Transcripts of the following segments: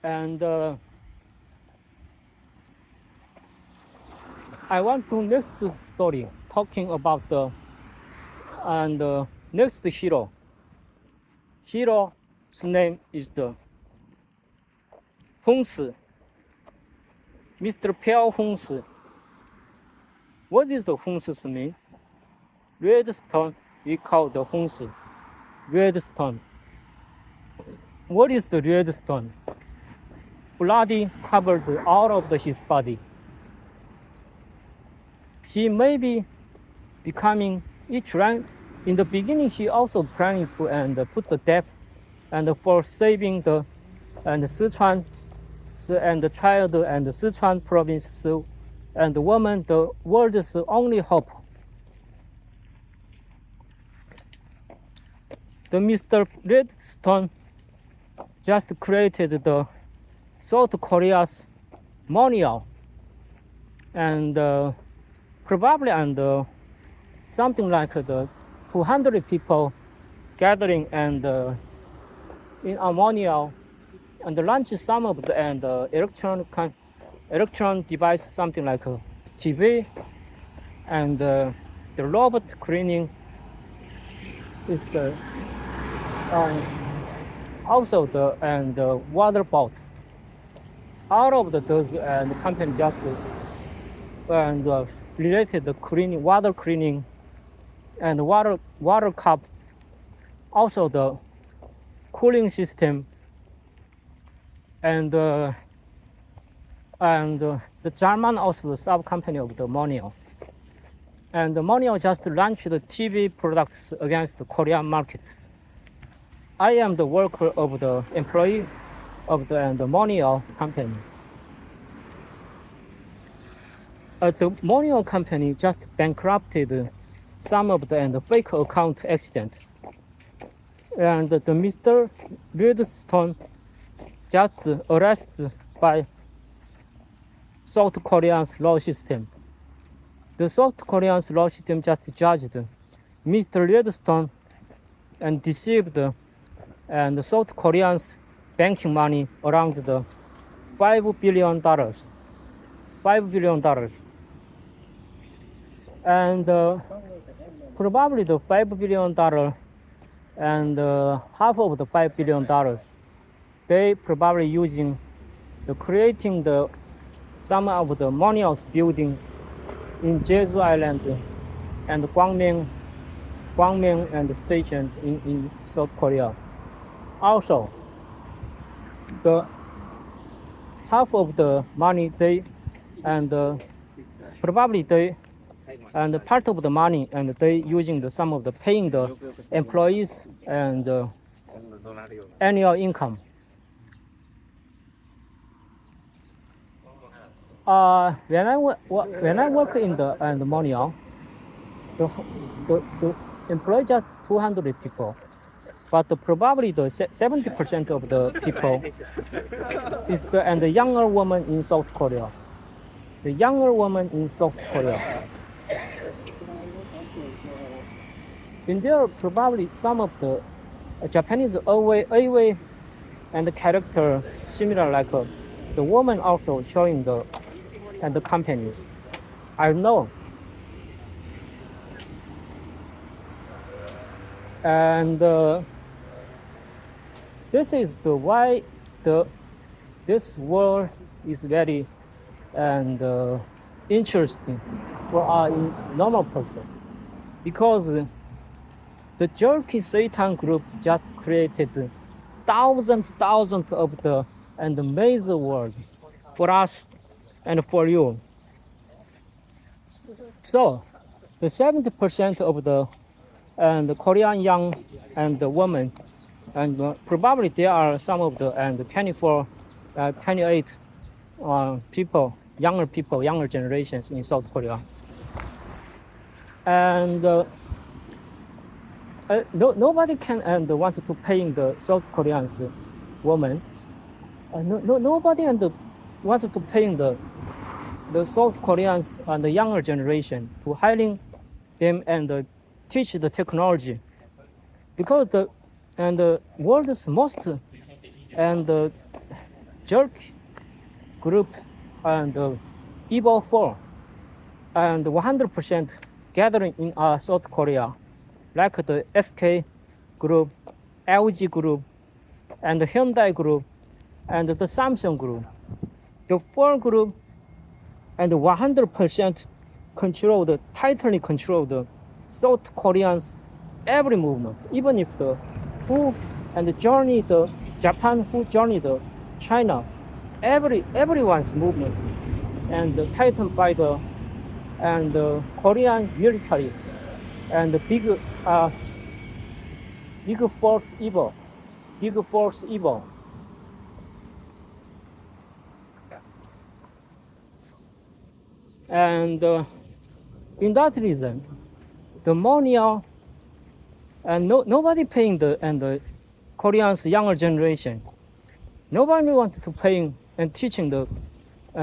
And I want to next story talking about the and next hero. Hero's name is the Hongsi, Mr. Piao Hongsi. What is the Hongsi's mean? Red stone, we call the Hongsi. Red stone. What is the red stone? Bloody covered all of his body. He may be becoming each rank. In the beginning, he also planning to and put the death and for saving the and Sichuan and the child and the Sichuan province and the woman, the world's only hope. The Mr. Redstone just created the South Korea's Monial and probably and something like the 200 people gathering and in Monial and launch some of the and electron device, something like a TV and the robot cleaning is the also the and water boat. All of those and company just and related the cleaning, water cleaning, and water cup. Also the cooling system and the German also the sub company of the Monio. And the Monio just launched the TV products against the Korean market. I am the worker of the employee of the Monio company. The Monio company just bankrupted some of the fake account accident. And the Mr. Redstone just arrested by South Korean's law system. The South Korean's law system just judged Mr. Redstone and deceived and South Koreans banking money around the $5 billion. $5 billion. And probably the $5 billion and half of the $5 billion, they probably using the creating the some of the Monial's building in Jeju Island and Gwangmyeong and station in South Korea. Also, the half of the money they and probably they and part of the money and they using the some of the paying the employees and annual income. When I work in the Monial, the employee just 200 people, but probably the 70% of the people is the younger woman in South Korea. The younger woman in South Korea. In there, probably some of the Japanese away and the character similar like the woman also showing the and the companies. I know. And this is the why this world is very and interesting for a normal person, because the jerky Satan groups just created thousands of the and amazing world for us and for you. So the 70% of the and the Korean young and the women and probably there are some of the and 24 28 people, younger generations in South Korea. And nobody can and wanted to paying the South Koreans woman. Nobody and wanted to paying the South Koreans and the younger generation to hiring them and teach the technology, because the world's most and jerk group and evil 4 and 100% gathering in South Korea, like the SK group, LG group, and the Hyundai group, and the Samsung group. The 4 group and 100% controlled, tightly controlled South Koreans' every movement, even if the who and journeyed Japan, who journeyed China, everyone's movement, and tightened by the Korean military and the big force evil. And in that reason, the money and nobody paying the Koreans' younger generation. Nobody wanted to pay and teaching the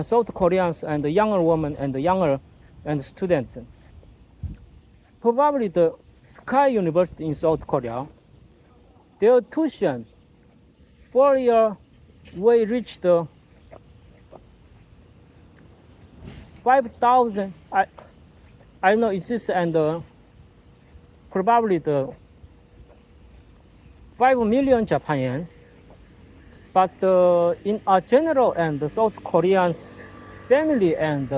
South Koreans and the younger women and the younger and students. Probably the Sky University in South Korea, their tuition 4 year way reached 5,000. I know it's this and probably the 5 million Japan yen. But in a general and the South Koreans family and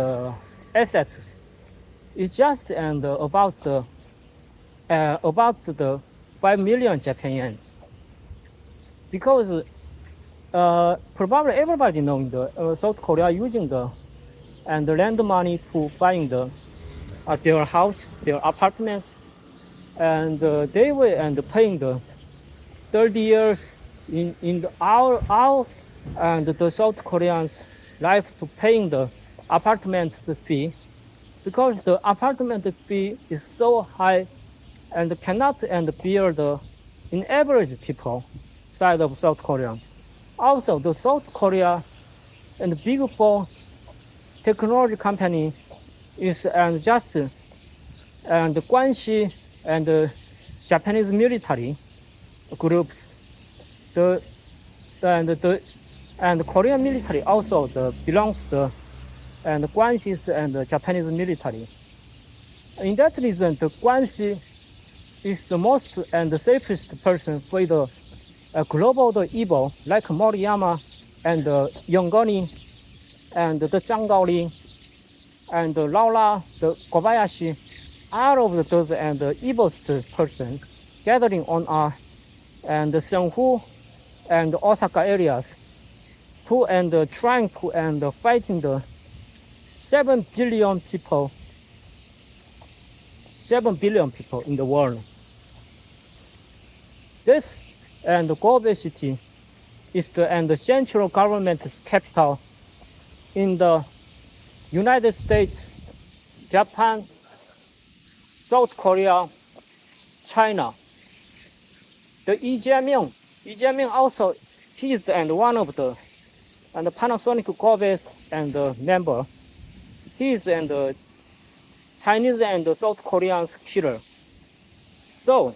assets, it's just and about the 5 million Japan yen. Because probably everybody knowing the South Korea using the land money to buying their house, their apartment, and they were paying the 30 years in our and the South Koreans' life to paying the apartment fee, because the apartment fee is so high and cannot bear the in average people side of South Korea. Also, the South Korea and the big four technology company is just and Guanxi and the Japanese military groups, the Korean military also belong to the Guanxi and the Japanese military. In that reason, the Guanxi is the most and the safest person for the global evil, like Moriyama and Yongoni and the Zhang Gaoli and Laola, the Kobayashi, all of those and the evilest person gathering on and Seoul and Osaka areas to trying to fighting the 7 billion people in the world. This and Kobe City is the central government's capital in the United States, Japan, South Korea, China. The Lee Jae-myung also, he is one of the Panasonic Kobe member. He is the Chinese and South Koreans killer. So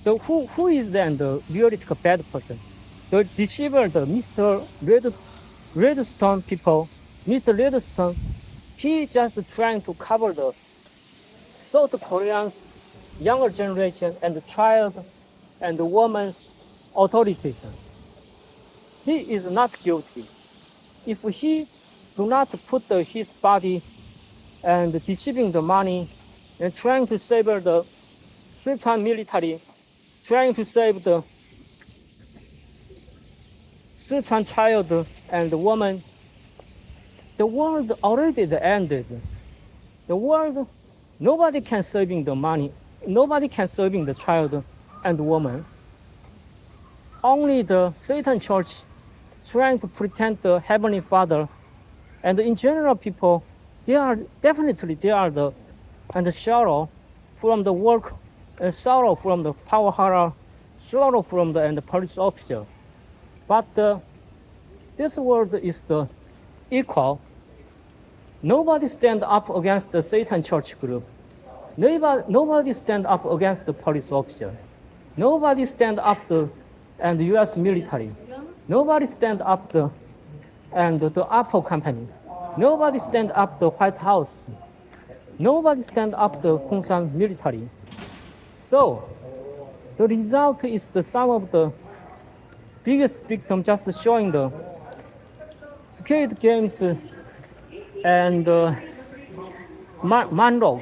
who is then the really bad person? The deceiver, the Mr. Redstone people, Mr. Redstone, he just trying to cover the South Koreans' younger generation and the child and the woman's authorities. He is not guilty. If he do not put his body and deceiving the money and trying to save the Sichuan military, trying to save the Sichuan child and the woman, the world already ended. The world, nobody can saving the money, nobody can saving the child and the woman. Only the Satan Church trying to pretend the Heavenly Father, and in general people, they are the sorrow from the work, and sorrow from the power, sorrow from the police officer. But this world is the equal, Nobody stand up against the Satan church group. Nobody stand up against the police officer. Nobody stand up and the U.S. military. Nobody stand up the Apple company. Nobody stand up the White House. Nobody stand up the Hongsan military. So the result is the sum of the biggest victim just showing the Squid Games and Monroe.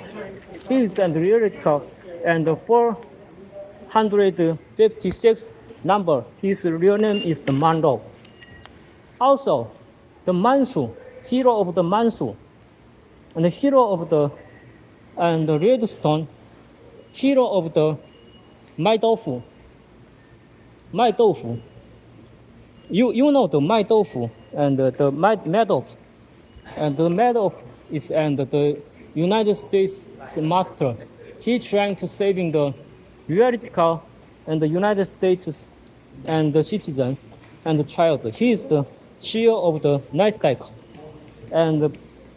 He is and lyrical and 456 number. His real name is the Monroe. Also, the Mansu, hero of the Mansu, and the hero of the Redstone, hero of the Mai Doufu. You know the Mai Doufu and the Madoff, and the Madoff is and the United States master. He trying to saving the theoretical and the United States and the citizen and the child. He is the CEO of the Nasdaq,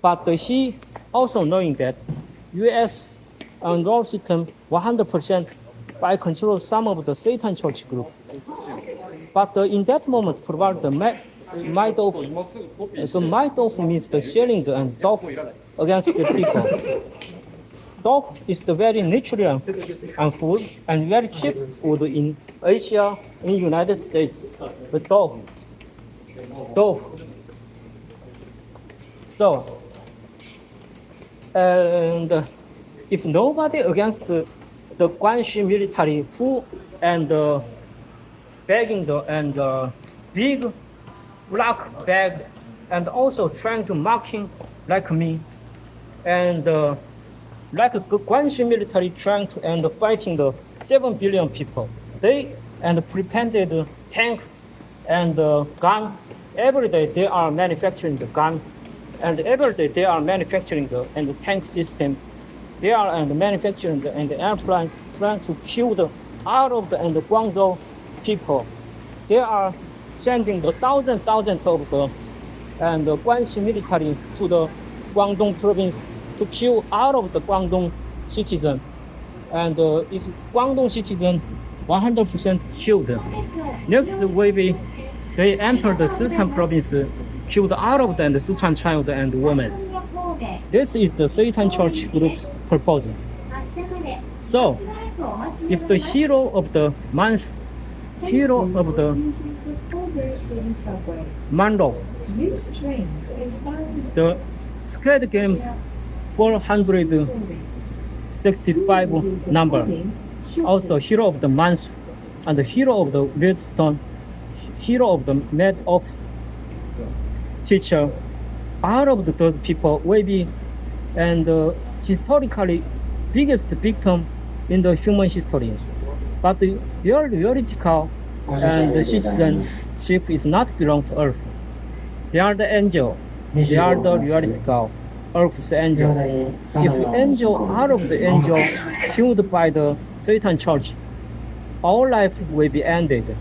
but he also knowing that U.S. and law system 100% by control some of the Satan church groups. But in that moment, provide the might of means the selling and dog against the people. Dog is the very natural and food and very cheap food in Asia, in United States. The dog. So, and if nobody against the Guanxi military who and begging the big black bag and also trying to marking like me and like the Guanxi military trying to and fighting the 7 billion people. They and prepared tank and gun. Every day they are manufacturing the gun, and every day they are manufacturing the tank system. They are manufacturing the airplane trying to kill the out of the Guangzhou people. They are sending the thousands of the Guanxi military to the Guangdong province to kill out of the Guangdong citizen. And if Guangdong citizen 100% killed, next maybe they enter the Sichuan province, killed out of the Sichuan child and woman. This is the Satan Church group's proposal. So, if the hero of the month, hero of the Monroe, the Squid Games 465 number, also hero of the month, and the hero of the Redstone, hero of the Madoff teacher, out of those people will be and historically biggest victim in the human history. But their theoretical and the citizenship is not belong to Earth. They are the angel. They are the theoretical Earth's angel. If angel out of the angel killed by the Satan church, our life will be ended.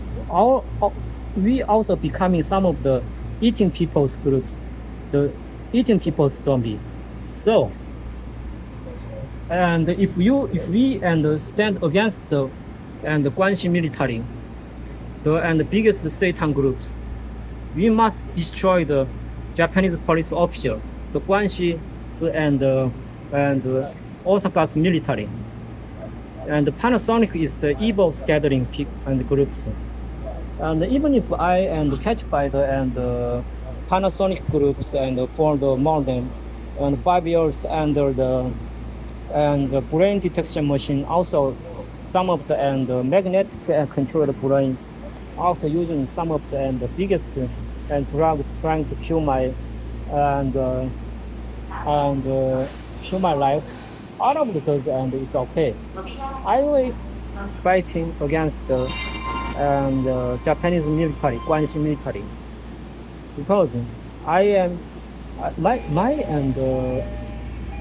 We also becoming some of the eating people's groups, the eating people's zombie. So, and if we stand against the Guanxi military, the biggest Satan groups, we must destroy the Japanese police officer, the Guanxi and Osaka's military. And Panasonic is the evil gathering and groups. And even if I catch by the Panasonic groups and for the more than 5 years under the brain detection machine, also some of the magnetic controlled brain, also using some of the biggest drug trying to kill my kill my life. All of those it's okay. I will fighting against the Japanese military, Guanxi military, because I am my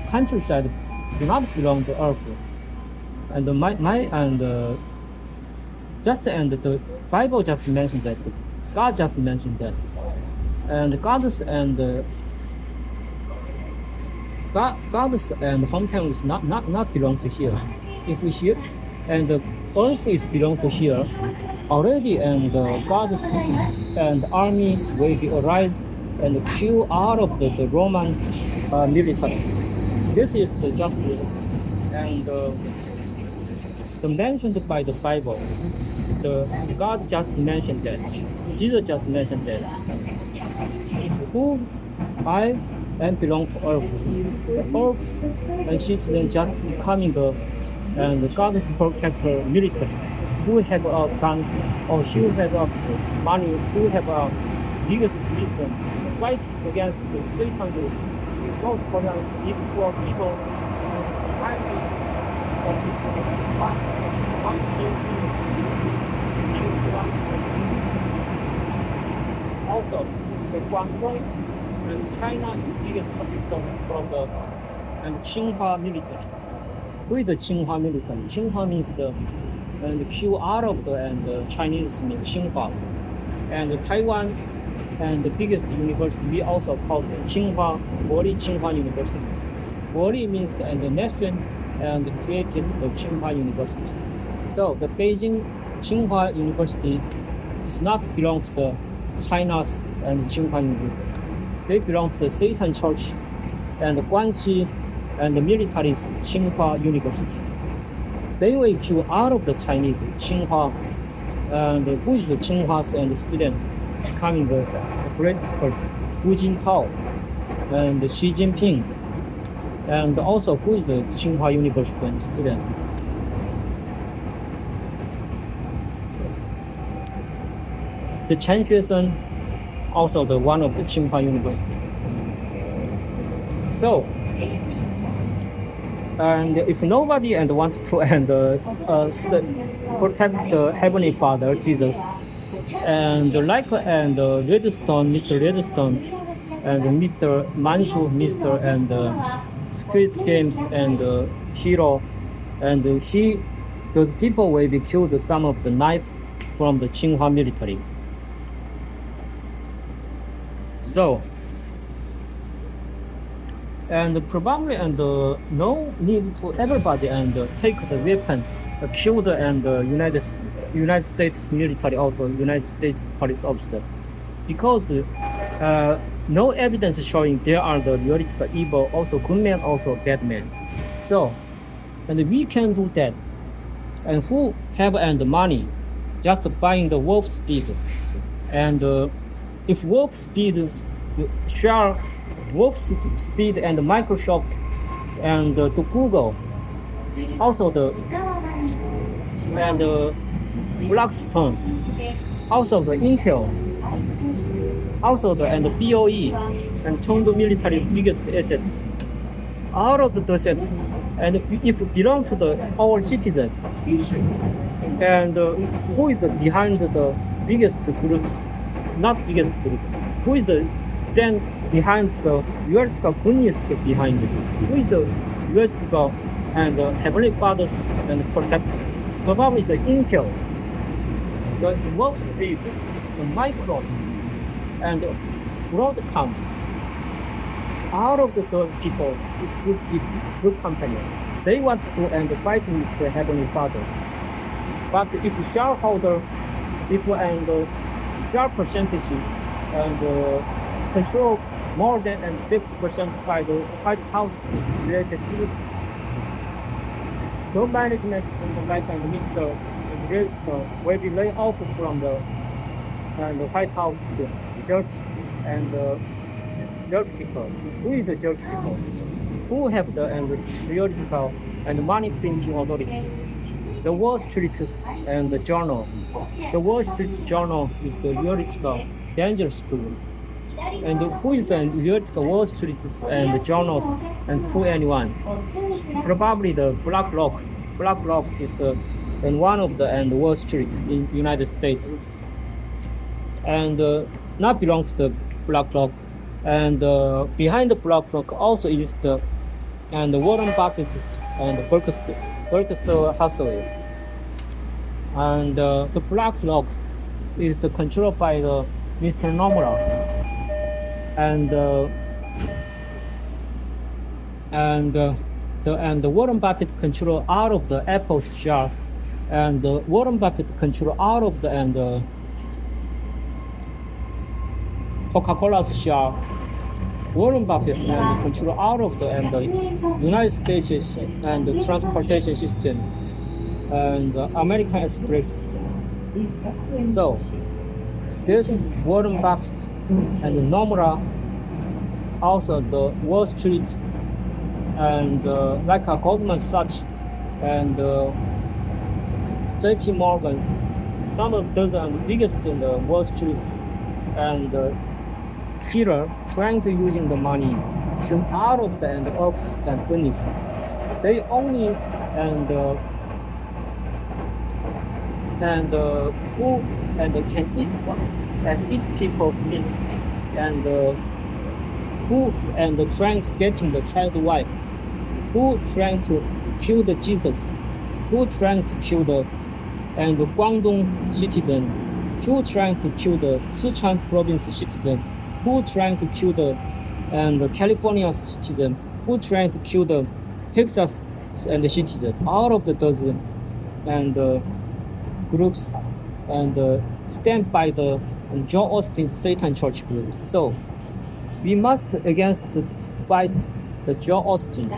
countryside do not belong to Earth, and the Bible just mentioned that, God just mentioned that, and God God's and hometown is not belong to here. If we here, and the earth is belong to here already, and God's and army will be arise and kill out of the Roman military. This is the justice and the mentioned by the Bible. The God just mentioned that. Jesus just mentioned that. Who I am belong to earth. The earth and citizen just becoming the God's protector military. Who have a gun or who have a money, who have a biggest wisdom, fight against the Satan group. South Koreans, if for people behind me, or one safety, also the Guangdong and China is biggest victim from the and Tsinghua military. Who is the Tsinghua military? Tsinghua means the and kill out of the and the Chinese means Tsinghua. And Taiwan and the biggest university we also call the Tsinghua, Woli Tsinghua University. Woli means and the nation and created the Tsinghua University. So the Beijing Tsinghua University is not belong to the China's and Tsinghua University. They belong to the Satan Church and the Guangxi and the military's Tsinghua University. They will kill out of the Chinese Tsinghua and who is the Tsinghua's and the student coming the greatest person, Hu Jintao and Xi Jinping, and also who is the Tsinghua University and student. The Chen Xuesen, also the one of the Tsinghua University. So, and if nobody and wants to and protect the Heavenly Father Jesus, and like and Redstone, Mr. Redstone, and Mr. Mansu, Mr. and Squid Games and Hero, and those people will be killed some of the knife from the Tsinghua military. So, and probably and no need to everybody and take the weapon, kill the and United States military, also United States police officer, because no evidence showing there are the theoretical evil, also good men, also bad men. So, and we can do that. And who have and money, just buying the Wolf Speed, and if Wolf Speed share Wolf Speed and Microsoft and to Google, also the and Blackstone, also the Intel, also the and the BOE and Chengdu military's biggest assets. Out of the assets, and if belong to the our citizens, and who is behind the biggest groups, not biggest group, who is the stand behind the vertical goodness behind it, who is the vertical and Heavenly Father's and protector, probably the Intel, the Wolf Speed, the Micron, and Broadcom. Out of those people is good company. They want to and fight with the Heavenly Father. But if shareholder, if and share percentage and control more than 50% by the White House related groups, no management like and Mr. Redstone will be laid off from the White House church and church people. Who is the church people? Who have the theoretical and money printing authority? The Wall Street and the Journal. The Wall Street Journal is the theoretical dangerous group. And who is the theoretical Wall Street and the journals and to anyone? Probably the BlackRock. BlackRock is the and one of the and Wall Street in United States, and not belong to the BlackRock. And behind the BlackRock also is the and Warren Buffett and Berkshire Hathaway. And the BlackRock is the controlled by the Mr. Nomura. And and Warren Buffett control out of the Apple's share, and Warren Buffett control out of the Coca-Cola's share. Warren Buffett and control out of the United States and the transportation system and American Express. So this Warren Buffett and Nomura, also the Wall Street and like a Goldman Sachs and JP Morgan, some of those are the biggest in the Wall Street and here trying to using the money from out of the earth and goodness. They only who can eat and eat people's meat and who trying to getting the child wife, who trying to kill the Jesus, who trying to kill the Guangdong citizen, who trying to kill the Sichuan province citizen, who trying to kill the California citizen, who trying to kill the Texas and the citizen. All of those groups stand by the John Austin Satan Church groups. So we must against fight the John Austin.